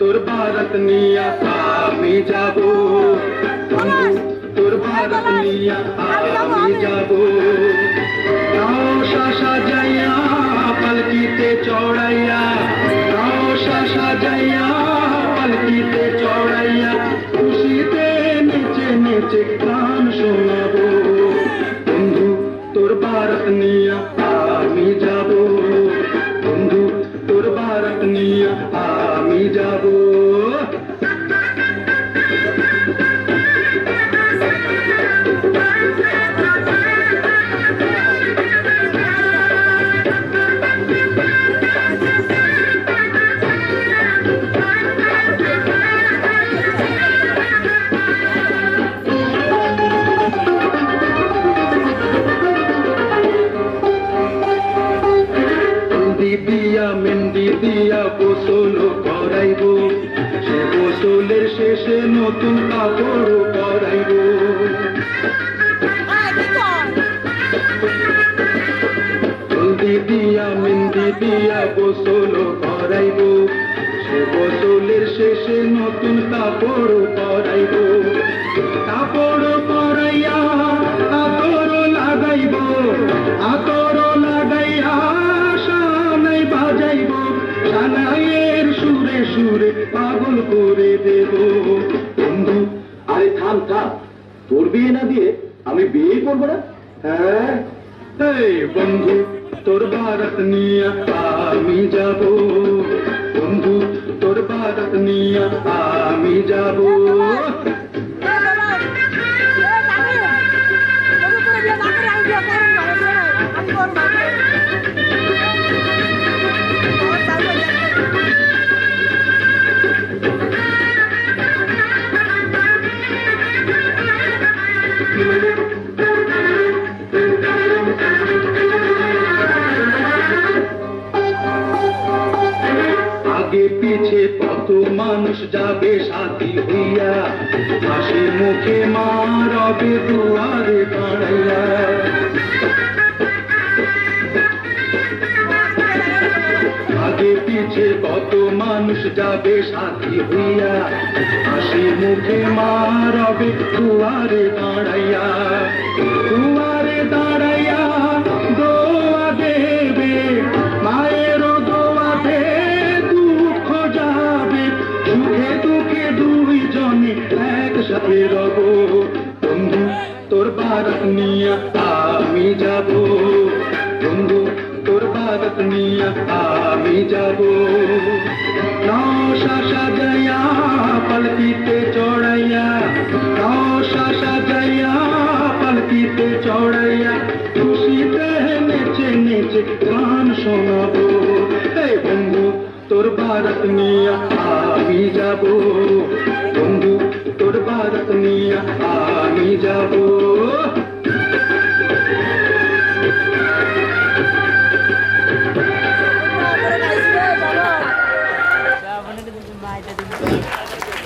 তোর ভারত নিয়া আমি যাব, বন্ধু তোর ভারত নিয়া আমি যাব। নওশা সাজাইয়া পালকিতে চড়াইয়া, নওশা সাজাইয়া পালকিতে চড়াইয়া, খুশিতে নেচে নেচে গান শোনাবো। বন্ধু তোর ভারত নিয়া আমি যাব, বন্ধু তোর ভারত নিয়া আমি যাব। দিয়া মেহেন্দি দিয়া গোসল করাইব, সে গোসলের শেষে নতুন কাপড় পরাইব। হলদি দিয়া মেহেন্দি দিয়া গোসল করাইব, সে গোসলের শেষে নতুন কাপড় পরাইব। কাপড় পরাইয়া আতর লাগাইব, আতর লাগাইয়া বাজাইব, সানাইয়ের সুরে সুরে পাগল করে দেব। বন্ধু আরে থাম থাম, তোর বিয়ে না দিয়ে আমি বিয়ে করবো না? হ্যাঁ এই বন্ধু তোর ভারত নিয়া আমি যাব, বন্ধু তোর ভারত নিয়া আমি যাব। আগে পিছে কত মানুষ যাবে সাথী হইয়া, হাসি মুখে মা রবে দুয়ারে দাঁড়াইয়া। আগে পিছে কত মানুষ যাবে সাথী হইয়া, হাসি মুখে মা রবে দুয়ারে দাঁড়াইয়া। দুয়ারে দাঁড়াইয়া দোয়া দেবে, মায়ের দোয়া দে দুঃখ যাবে, সুখে দুঃখে দুইজনে একসাথে রব। বন্ধু তোর ভারত নিয়া আমি যাব, বন্ধু তোর ভারত নিয়া আমি যাব। নওশা সাজাইয়া পালকিতে চড়াইয়া, নওশা সাজাইয়া পালকিতে চড়াইয়া, খুশিতে নেচে নেচে গান শোনাবো। এই বন্ধু তোর ভারত নিয়া আমি যাব, বন্ধু তোর ভারত নিয়া আমি যাব।